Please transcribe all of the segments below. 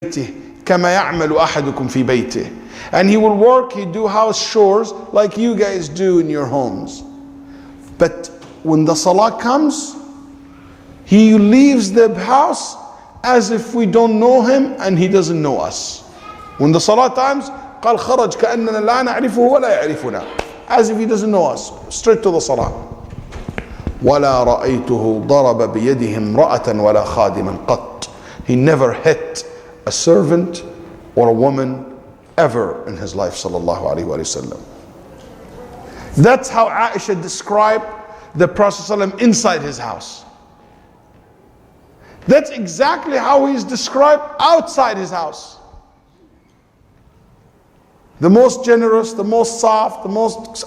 كما يعمل أحدكم في بيته. And he will work, he do house chores like you guys do in your homes. But when the salah comes, he leaves the house as if we don't know him and he doesn't know us. When the salah times, قال خرج كأننا لا نعرفه ولا يعرفنا. As if he doesn't know us. Straight to the salah. ولا رأيته ضرب بيده امرأة ولا خادما قط. He never hit a servant or a woman ever in his life, sallallahu alaihi wasallam. That's how Aisha described the Prophet ﷺ inside his house. That's exactly how he's described outside his house. The most generous, the most soft, the most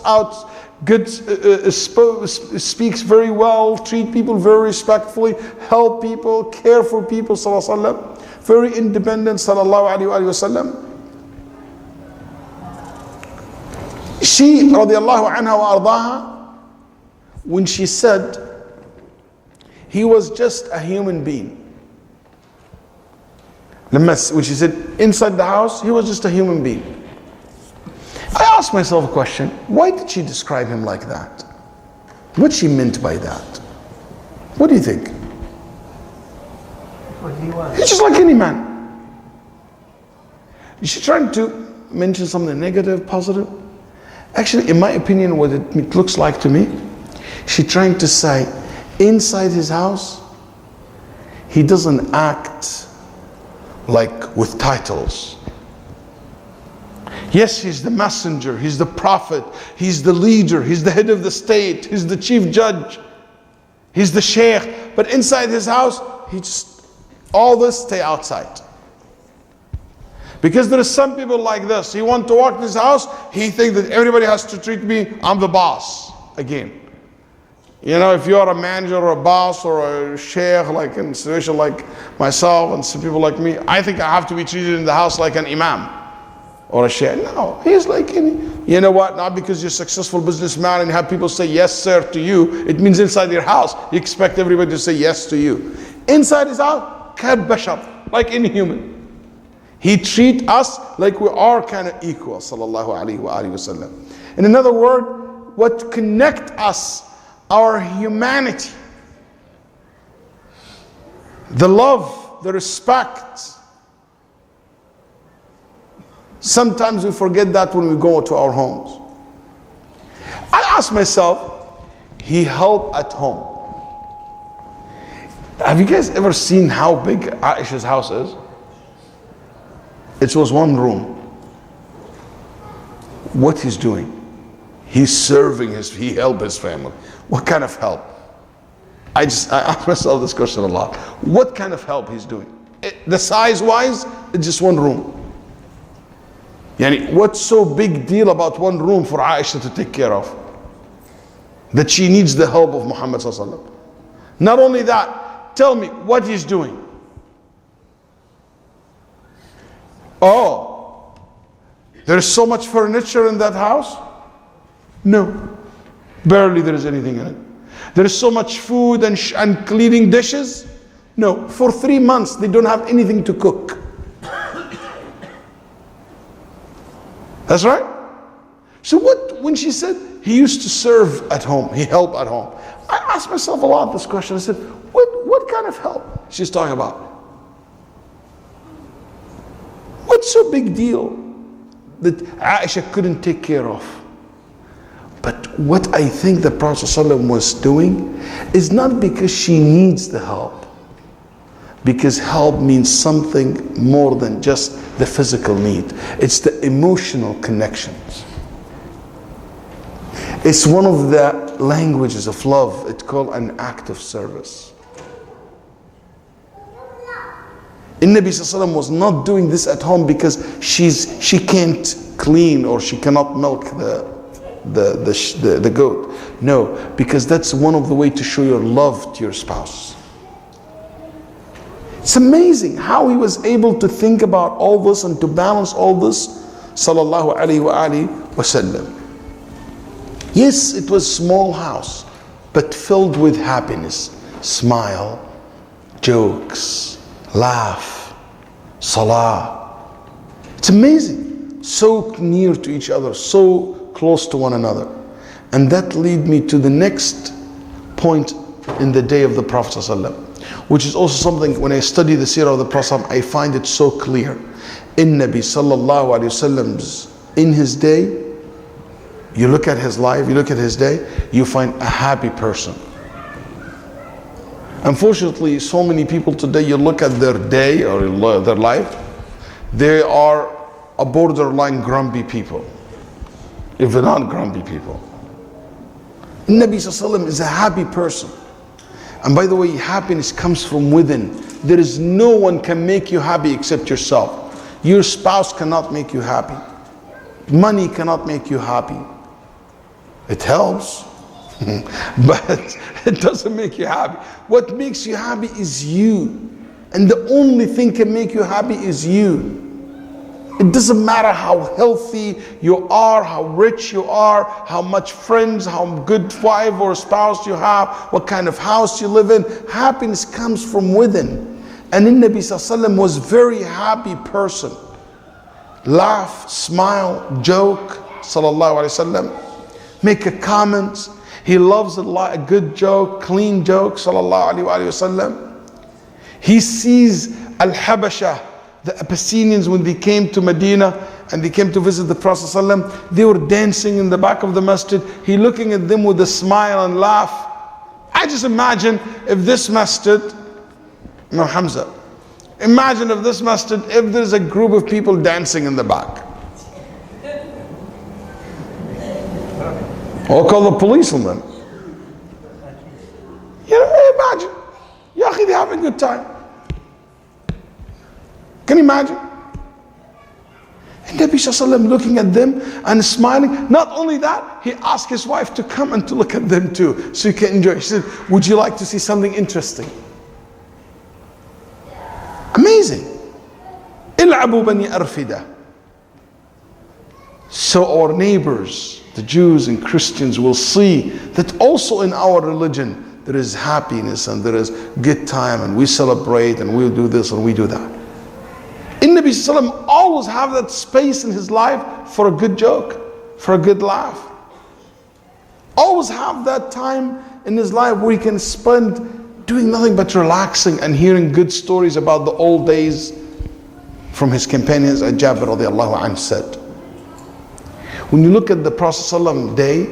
good, speaks very well, treat people very respectfully, help people, care for people, sallallahu alaihi wasallam. Very independent, sallallahu alaihi wasallam. She, radiallahu anha wa ardaha, when she said he was just a human being. When she said inside the house, he was just a human being. I asked myself a question, why did she describe him like that? What she meant by that? What do you think? What he was. He's just like any man. Is she trying to mention something negative, positive? Actually, in my opinion, what it looks like to me, she's trying to say, inside his house, he doesn't act like with titles. Yes, he's the messenger, he's the prophet, he's the leader, he's the head of the state, he's the chief judge, he's the sheikh. But inside his house, he just, all this stay outside. Because there are some people like this. He want to walk in his house, he thinks that everybody has to treat me, I'm the boss again. You know, if you're a manager or a boss or a sheikh, like in a situation like myself and some people like me, I think I have to be treated in the house like an imam or a sheikh. No, he's like, you know what, not because you're a successful businessman and have people say yes sir to you, it means inside your house, you expect everybody to say yes to you. Inside his house, kad bashar, like any human. He treat us like we are kind of equal, sallallahu alaihi wasallam. In another word, what connect us, our humanity, the love, the respect. Sometimes we forget that when we go to our homes. I ask myself, he helped at home. Have you guys ever seen how big Aisha's house is? It was one room. What he's doing? He's serving he helped his family. What kind of help? I ask myself this question a lot. What kind of help he's doing? The size wise, it's just one room. Yani, what's so big deal about one room for Aisha to take care of? That she needs the help of Muhammad sallallahu alaihi wasallam. Not only that, tell me what he's doing. Oh, there's so much furniture in that house? No, barely there is anything in it. There is so much food and cleaning dishes? No, for 3 months they don't have anything to cook. That's right. So when she said he used to serve at home, he helped at home, I asked myself a lot this question. I said, what kind of help she's talking about? What's so big deal that Aisha couldn't take care of? But what I think the Prophet ﷺ was doing is not because she needs the help. Because help means something more than just the physical need. It's the emotional connections. It's one of the languages of love. It's called an act of service. Nabi Sallallahu Alaihi Wasallam was not doing this at home because she can't clean or she cannot milk the goat. No, because that's one of the ways to show your love to your spouse. It's amazing how he was able to think about all this and to balance all this, sallallahu alaihi wasallam. Yes, it was a small house, but filled with happiness, smile, jokes, laugh, Salah. It's amazing. So near to each other, so close to one another. And that leads me to the next point in the day of the Prophet ﷺ, which is also something when I study the seerah of the Prophet, I find it so clear. In Nabi sallallahu alayhi wasallam's, in his day, you look at his life, you look at his day, you find a happy person. Unfortunately, so many people today, you look at their day or their life, they are a borderline grumpy people, if they're not grumpy people. Nabi sallallahu alayhi wasallam is a happy person. And by the way, happiness comes from within. There is no one can make you happy except yourself. Your spouse cannot make you happy. Money cannot make you happy. It helps, but it doesn't make you happy. What makes you happy is you. And the only thing can make you happy is you. It doesn't matter how healthy you are, how rich you are, how much friends, how good wife or spouse you have, what kind of house you live in. Happiness comes from within. And in Nabi sallallahu alaihi wasallam was very happy person. Laugh, smile, joke, sallallahu alaihi wasallam. Make a comment. He loves a good joke, clean joke, sallallahu alaihi wasallam. He sees Al-Habasha, the Abyssinians, when they came to Medina and they came to visit the Prophet ﷺ, they were dancing in the back of the masjid. He looking at them with a smile and laugh. I just imagine if this masjid, no Hamza, imagine if this masjid, if there's a group of people dancing in the back. I'll call the police on them. You know, imagine. Yahi, they're having a good time. Can you imagine? And Nabi sallallahu alaihi wasallam looking at them and smiling. Not only that, he asked his wife to come and to look at them too, so you can enjoy. He said, would you like to see something interesting? Amazing. Il'abu bani arfida. So our neighbors, the Jews and Christians, will see that also in our religion there is happiness and there is good time and we celebrate and we'll do this and we do that. In Nabi sallallahu alaihi wasallam always have that space in his life for a good joke, for a good laugh. Always have that time in his life where he can spend doing nothing but relaxing and hearing good stories about the old days from his companions. As Jabir radiallahu anhu said, when you look at the Prophet ﷺ day,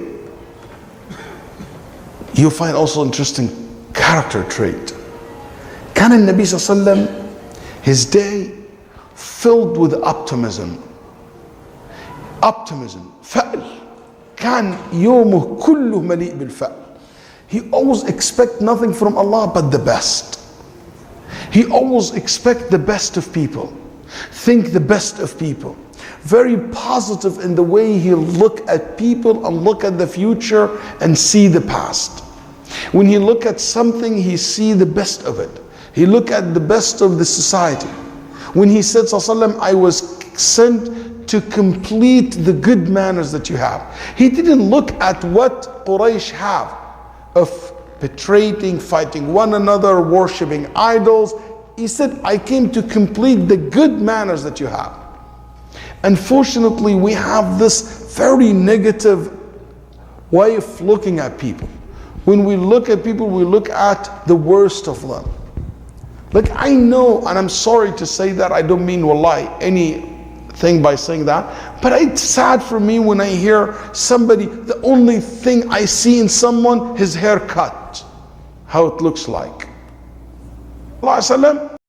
you find also interesting character trait. Can Nabi sallallahu alaihi wasallam, his day filled with optimism. Optimism. فأل. كان يومه كله مليء بالفأل. He always expect nothing from Allah but the best. He always expect the best of people. Think the best of people. Very positive in the way he look at people and look at the future and see the past. When he look at something, he see the best of it. He look at the best of the society. When he said, sallallahu alaihi wasallam, I was sent to complete the good manners that you have. He didn't look at what Quraysh have of betraying, fighting one another, worshipping idols. He said, I came to complete the good manners that you have. Unfortunately, we have this very negative way of looking at people. When we look at people, we look at the worst of them. Like I know, and I'm sorry to say that, I don't mean wallahi anything by saying that, but it's sad for me when I hear somebody, the only thing I see in someone, his haircut, how it looks like.